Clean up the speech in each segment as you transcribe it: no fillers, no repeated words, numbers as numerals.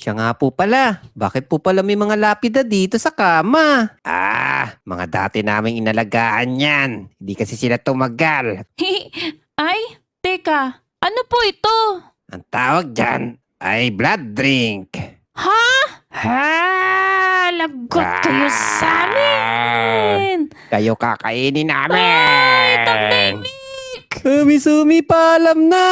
Siya nga po pala. Bakit po pala may mga lapida dito sa kama? Mga dati naming inalagaan yan. Hindi kasi sila tumagal. Ay, teka. Ano po ito? Ang tawag dyan ay blood drink. Ha? Lagot kayo sa amin! Kayo kakainin namin. Ay, Tangdemik! Sumi-sumi, paalam na!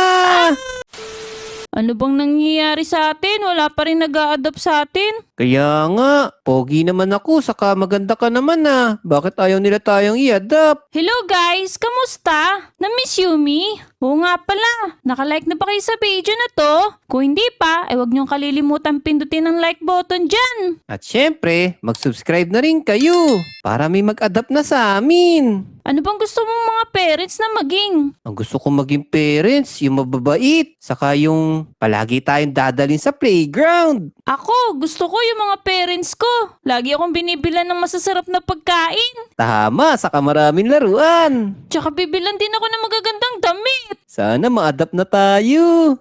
Ano bang nangyayari sa atin? Wala pa rin nag-a-adapt sa atin? Kaya nga, pogi naman ako, saka maganda ka naman ah. Bakit ayaw nila tayong i-adapt? Hello guys! Kamusta? Na-miss you me? Oo nga pala, nakalike na ba kayo sa video na to? Kung hindi pa, ay huwag niyong kalilimutan pindutin ang like button dyan. At syempre, mag-subscribe na rin kayo para may mag-adapt na sa amin. Ano bang gusto mong mga parents na maging? Ang gusto kong maging parents, yung mababait, saka yung palagi tayong dadalhin sa playground. Ako, gusto ko yung mga parents ko. Lagi akong binibilan ng masasarap na pagkain. Tama, saka maraming laruan. Tsaka bibilan din ako ng magagandang damit. Sana ma-adapt na tayo.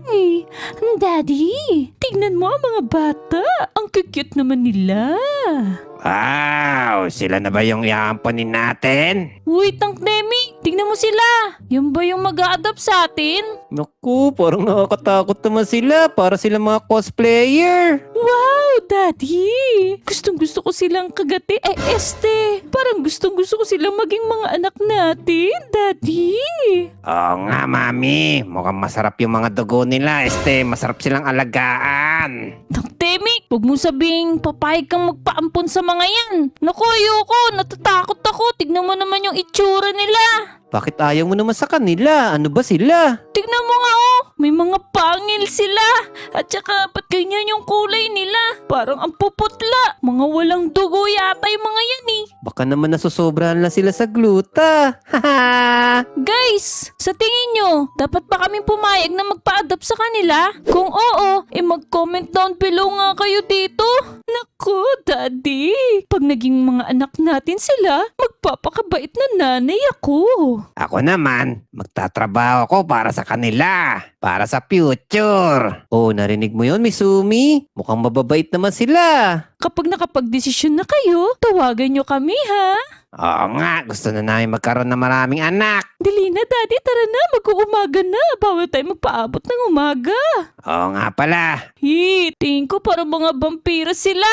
Ay, Daddy, tignan mo ang mga bata. Ang cute naman nila. Wow, sila na ba yung iamponin natin? Uy, Tangdemik, tignan mo sila. Yan ba yung mag-a-adapt sa atin? Naku, parang nakakatakot naman sila. Para sila mga cosplayer. Wow, Daddy! Gustong-gusto ko silang kagati. Parang gustong-gusto ko silang maging mga anak natin, Daddy. Oo nga, mami. Mukhang masarap yung mga dugo nila. Masarap silang alagaan. Tangdemik, huwag mo sabing papayag kang magpaampon sa mga yan. Naku, ayoko. Natatakot ako. Tignan mo naman yung itsura nila. Bakit ayaw mo naman sa kanila? Ano ba sila? Tignan mo nga oh, may mga pangil sila. At saka ba't ganyan yung kulay nila? Parang ang puputla. Mga walang dugo yata yung mga yan eh. Baka naman nasusobrahan lang sila sa gluta. Haha! Guys, sa tingin nyo, dapat ba kaming pumayag na magpa-adapt sa kanila? Kung oo, mag-comment down below nga kayo dito. Naku, Daddy, pag naging mga anak natin sila, magpapakabait na nanay ako. Ako naman, magtatrabaho ko para sa kanila. Para sa future. Oh, narinig mo yun, Misumi? Mukhang mababait naman sila. Kapag nakapag-desisyon na kayo, tawagan nyo kami ha. Oo nga, gusto na namin magkaroon ng maraming anak. Dali na, Daddy, tara na, mag-uumaga na. Bawal tayo magpaabot ng umaga. Oo nga pala. Tingin ko parang mga vampira sila.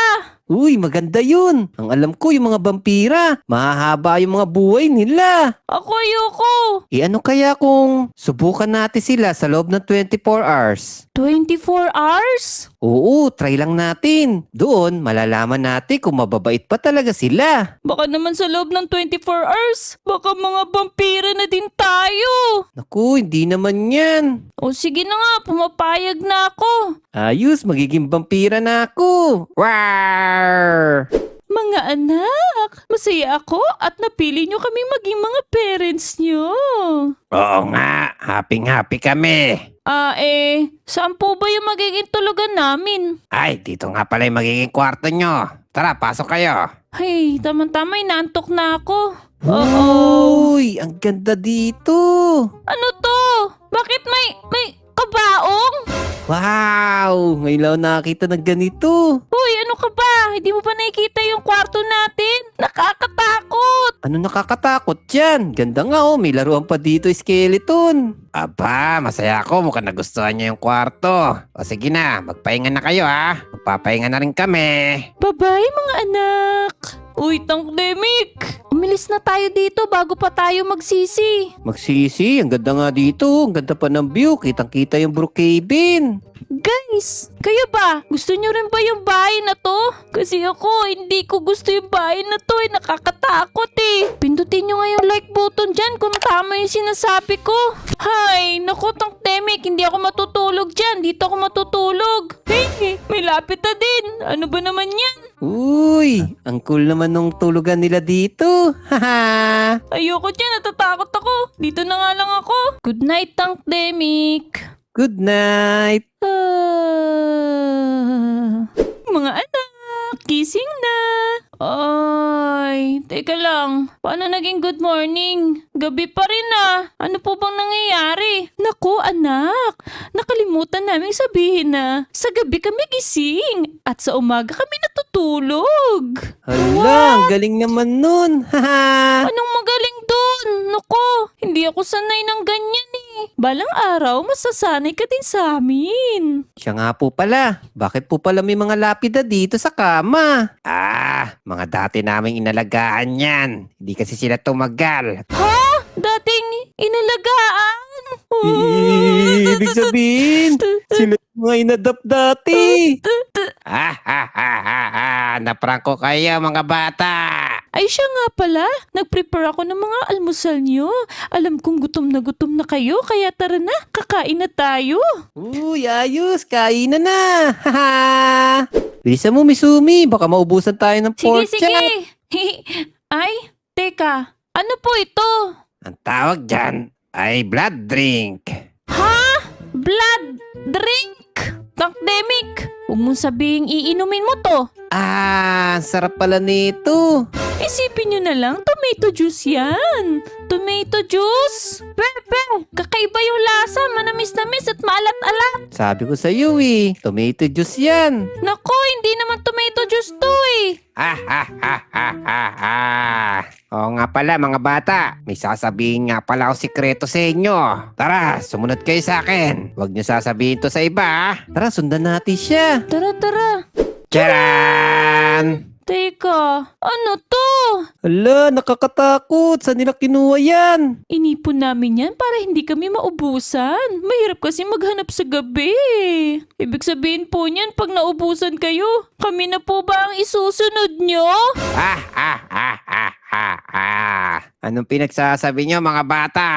Uy, maganda yun. Ang alam ko, yung mga vampira, mahahaba yung mga buhay nila. Ako ayoko. Ano kaya kung subukan natin sila sa loob ng 24 hours? 24 hours? Oo, try lang natin. Doon, malalaman natin kung mababait pa talaga sila. Baka naman sa loob ng 24 hours, baka mga vampira na din tayo. Naku, hindi naman yan. O sige na nga, pumapayag na ako. Ayos, magiging vampira na ako. Rawr! Mga anak, masaya ako at napili nyo kaming maging mga parents nyo. Oo nga, happy kami. Saan po ba yung magiging tulugan namin? Ay, dito nga pala yung magiging kwarto nyo. Tara, pasok kayo. Hey, tama-tama, inaantok na ako. Uy, ang ganda dito. Ano to? Bakit may kabaong? Wow, ngayon lang ako nakakita ng ganito. Uy, ano ka ba? Hindi mo pa nakikita yung kwarto natin? Nakakatakot! Ano nakakatakot dyan? Ganda nga oh, may laruan pa dito, skeleton. Aba, masaya ako. Mukhang nagustuhan niyo yung kwarto. O sige na, magpahinga na kayo ha. Magpapahinga na rin kami. Bye-bye mga anak! Uy, Tangdemik! Umilis na tayo dito bago pa tayo magsisi. Magsisi, ang ganda nga dito. Ang ganda pa ng view. Kitang-kita yung Brookhaven. Guys, kayo ba? Gusto nyo rin ba yung bahay na to? Kasi ako, hindi ko gusto yung bahay na to. Nakakatakot eh. Pindutin nyo nga yung like button dyan kung tama yung sinasabi ko. Hay, naku, Tangdemik, hindi ako matutulog dyan. Dito ako matutulog. Hey, may lapit na din. Ano ba naman yan? Uy, ang cool naman nung tulugan nila dito. Haha. Ayoko dyan, natatakot ako. Dito na nga lang ako. Good night, Tangdemik. Good night. Mga anak, gising na. Ay, Teka lang, paano naging good morning? Gabi pa rin ah. Ano po bang nangyayari? Naku anak, nakalimutan naming sabihin na sa gabi kami gising at sa umaga kami natutulog. Hala, ang galing naman nun. Haha. Anong magaling dun? Naku, hindi ako sanay ng ganyan eh. Balang araw, masasanay ka din sa amin. Siya nga po pala. Bakit po pala may mga lapida dito sa kama? Mga dati naming inalagaan yan. Hindi kasi sila tumagal. Dating inalagaan. Ibig sabihin, sila yung mga inadapt dati. Naprangko kayo mga bata. Ay siya nga pala, nag-prepare ako ng mga almusal niyo. Alam kong gutom na kayo, kaya tara na, kakain na tayo. Uy, ayos. Kain na. Bilisan mo, Misumi. Baka maubusan tayo ng pork chop. Sige. Ay, teka, ano po ito? Ang tawag dyan ay blood drink. Blood drink? Tankdemic, huwag mong sabihing iinumin mo to. Ang sarap pala nito. Isipin nyo na lang, tomato juice yan. Tomato juice? Pepe, kakaiba yung lasa, manamis-namis at maalat-alat. Sabi ko sa iyo tomato juice yan. Nako, hindi naman tomato juice to eh. Oo nga pala mga bata, may sasabihin nga pala ako sikreto sa inyo. Tara, sumunod kayo sa akin. Huwag niyo sasabihin to sa iba. Tara, sundan natin siya. Tara. Charan! Teka, ano to? Hala, nakakatakot. Saan nila kinuha yan? Inipon namin yan para hindi kami maubusan. Mahirap kasi maghanap sa gabi. Ibig sabihin po niyan, pag naubusan kayo, kami na po ba ang isusunod nyo? Anong pinagsasabi niyo mga bata?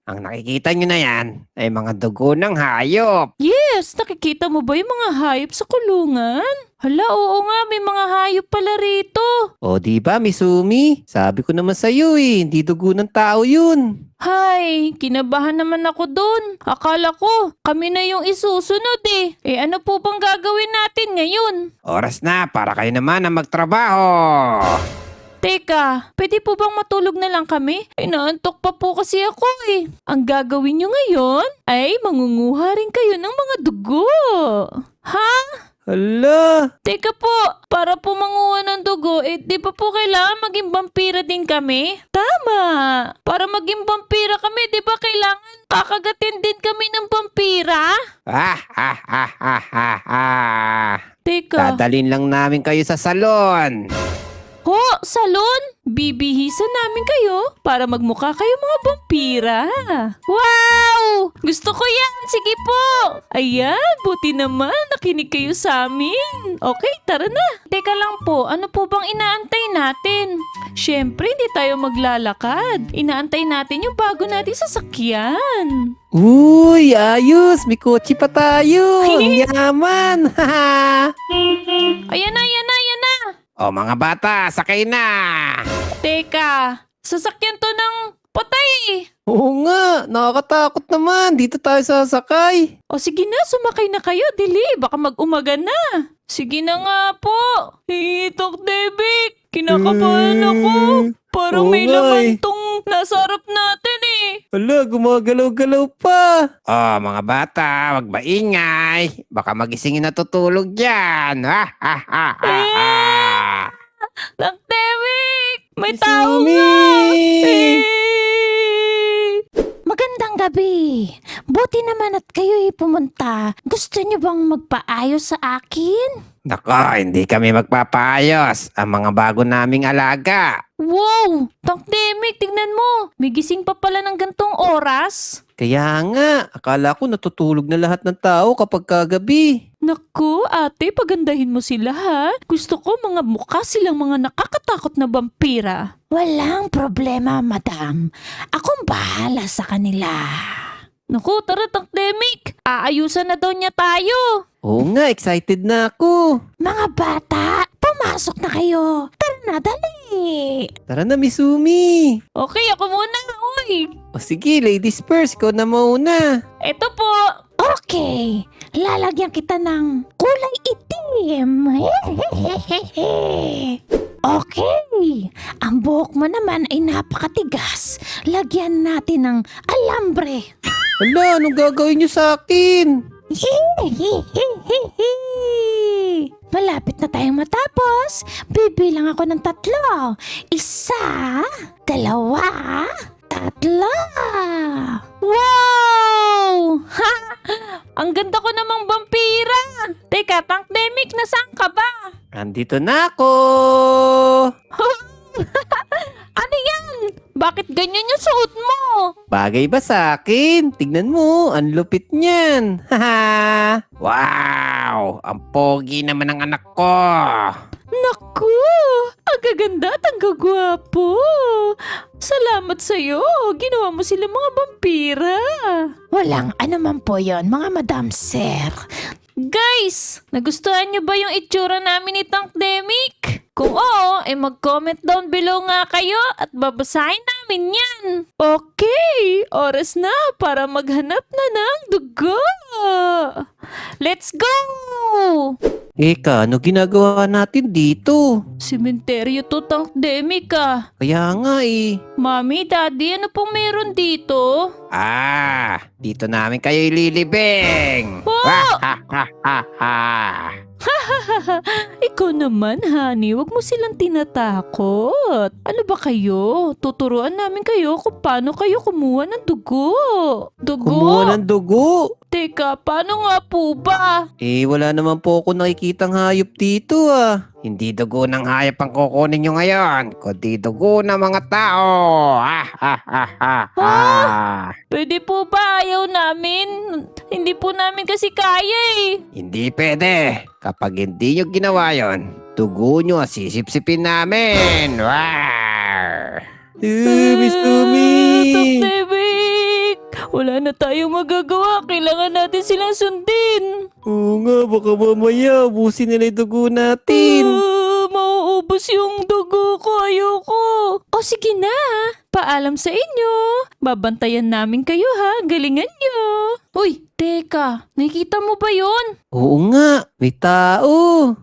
Ang nakikita niyo na yan ay mga dugo ng hayop. Yes, nakikita mo ba yung mga hayop sa kulungan? Hala, oo nga, may mga hayop pala rito. O di ba, Misumi? Sabi ko naman sa iyo hindi dugo ng tao yun. Hay, kinabahan naman ako dun. Akala ko, kami na yung isusunod eh. Eh ano po bang gagawin natin ngayon? Oras na para kayo naman ang magtrabaho. Teka, pwede po bang matulog na lang kami? Inaantok pa po kasi ako eh. Ang gagawin nyo ngayon ay mangunguha rin kayo ng mga dugo. Ha? Hala, Teka po, para po manguha ng dugo, di ba po kailangan maging vampira din kami? Tama! Para maging vampira kami, di ba kailangan kakagatin din kami ng vampira? Teka. Dadalhin lang namin kayo sa salon. Ho, salon? Bibihisan namin kayo para magmukha kayo mga vampira. Wow! Gusto ko yan! Sige po! Ayan, buti naman. Nakinig kayo sa amin. Okay, tara na. Teka lang po, ano po bang inaantay natin? Siyempre, hindi tayo maglalakad. Inaantay natin yung bago nating sasakyan. Uy, ayos. May kotse pa tayo. Ang yaman. Ayan na. O mga bata, sakay na. Teka, sasakyan to ng patay. Oo nga, nakakatakot naman. Dito tayo sasakay. O sige na, sumakay na kayo, Dili. Baka mag-umaga na. Sige na nga po. Hitok, Debik. Kinakabahan ako. Parang Oo may nga laman eh. tong nasa harap natin eh. Hala, gumagalaw-galaw pa. Mga bata, wag maingay. Baka magisingin natutulog dyan. Lang, Debik. May Misumi! tao nga. Magandang gabi. Buti naman at kayo'y pumunta. Gusto niyo bang magpaayos sa akin? Nako, hindi kami magpapaayos. Ang mga bago naming alaga. Wow! Tankdemic, tignan mo. May gising pa pala ng gantong oras. Kaya nga, akala ko natutulog na lahat ng tao kapag kagabi. Naku, ate, pagandahin mo sila ha. Gusto ko mga mukha silang mga nakakatakot na vampira. Walang problema, madam. Akong bahala sa kanila. Naku, tara, Tankdemic. Aayusan na daw niya tayo. Oo nga, excited na ako. Mga bata, pumasok na kayo. Tara na, dali. Tara na, Misumi. Okay, ako muna. Uy. O sige, ladies first, ikaw na mauna. Eto po. Okay, lalagyan kita ng kulay itim. Okay, ang buhok mo mo naman ay napakatigas. Lagyan natin ng alambre. Hala, anong gagawin niyo sa akin? Malapit na tayong matapos. Bibilang ako ng 3. 1, 2, 3. Wow! Ha! Ang ganda ko namang vampira. Teka, Tankdemic, nasaan ka ba? Andito na ako. Ano yan? Bakit ganyan yung suot mo? Bagay ba sa akin? Tignan mo, ang lupit niyan. Haha! Wow! Ang pogi naman ng anak ko. Naku! Ang gaganda at ang gagwapo! Salamat sa'yo! Ginawa mo sila mga vampira! Walang anuman po yon, mga madam sir. Guys! Nagustuhan niyo ba yung itsura namin ni Tankdemic? Kung oo, ay mag-comment down below nga kayo at babasahin namin yan. Okay, oras na para maghanap na ng dugo. Let's go! Eka, ano ginagawa natin dito? Sementeryo to, Tankdemic ah. Kaya nga eh. Mami, Daddy, ano pong meron dito? Dito namin kayo ililibing. Oh! Ha. Ikaw naman, honey, wag mo silang tinatakot. Ano ba kayo? Tuturuan namin kayo kung paano kayo kumuha ng dugo. Dugo? Kumuha ng dugo. Teka, paano nga po ba? Wala naman po ako nakikitang hayop dito ah. Hindi dugo ng hayop ang kukunin nyo ngayon, kundi dugo ng mga tao. Pwede po ba? Ayaw namin. Hindi po namin kasi kaya eh. Hindi pwede. Kapag hindi nyo ginawa yon, dugo nyo sisipsipin namin. Wow! Miss Tankdemic! Wala na tayong magagawa. Kailangan natin silang sundin. Oo nga, baka mamaya ubusin nila yung dugo natin. Mauubos yung dugo ko. Ayoko. O sige na. Paalam sa inyo. Babantayan namin kayo ha. Galingan nyo. Uy, teka. Nakikita mo ba yon? Oo nga, may tao.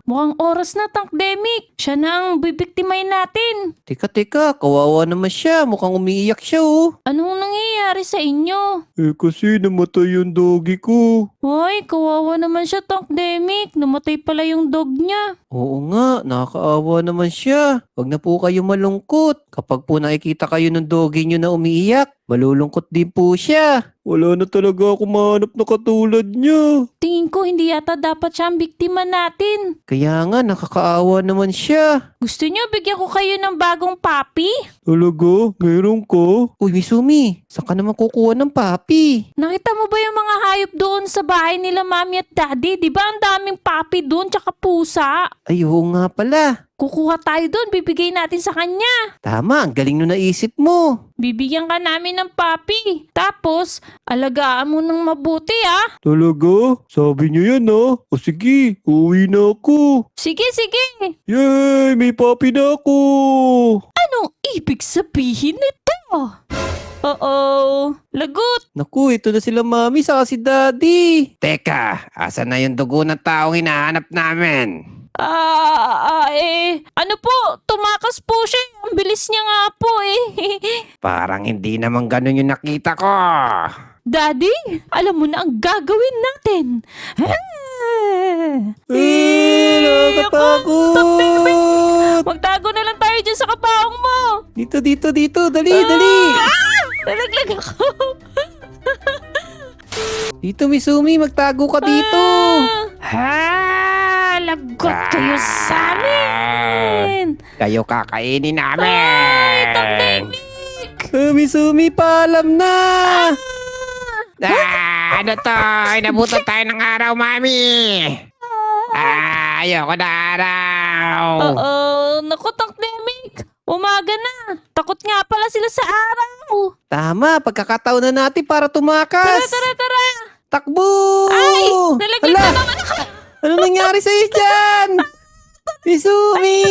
Mukhang oras na, Tankdemic. Siya na ang bibiktimahin natin. Teka, kawawa naman siya. Mukhang umiiyak siya oh. Anong nangyayari sa inyo? Kasi namatay yung doggy ko. Hoy, kawawa naman siya, Tankdemic. Namatay pala yung dog niya. Oo nga, nakakaawa naman siya. Huwag na po kayo malungkot. Kapag po nakikita kayo ng doggy nyo na umiiyak, malulungkot din po siya. Wala na talaga ako mahanap na katulad niya. Tingin ko hindi yata dapat siya ang biktima natin. Kaya nga, nakakaawa naman siya. Gusto niyo bigyan ko kayo ng bagong papi? Talaga? Meron ko? Uy, Misumi, saan ka naman kukuha ng papi? Nakita mo ba yung mga hayop doon sa bahay nila mami at daddy? Di ba ang daming papi doon tsaka pusa? Ay, oo nga pala. Kukuha tayo doon, bibigay natin sa kanya. Tama, ang galing nung naisip mo. Bibigyan ka namin ng papi. Tapos, alagaan mo ng mabuti ah. Talaga? Sabi niyo yan ah. O sige, uwi na ako. Sige, sige. Yay! May papi na ako! Anong ibig sabihin nito? Oo, lagot. Naku, ito na sila mami saka si daddy. Teka, asa na yung dugo ng taong hinahanap namin? Ano po, tumakas po siya. Ang bilis niya nga po eh. Parang hindi naman ganun yung nakita ko. Daddy, alam mo na ang gagawin natin. Nakakatakot! Magtago na lang tayo dyan sa kabaong mo. Dito, dali, dali. Nalaglag ako. Dito, Misumi, magtago ka dito. Lagot kayo sa amin. Kayo kakainin namin. Ay, Tankdemic. Misumi, paalam na. Ano to? Inabutan tayo ng araw, mami. Ayoko na araw. Oo, naku, Tankdemic. Umaga na. Takot nga pala sila sa araw. Tama, pagkakataon na natin para tumakas. Tara. Takbo! Ay, nalaglag na naman ako. Ano nangyari sa'yo dyan? Misumi!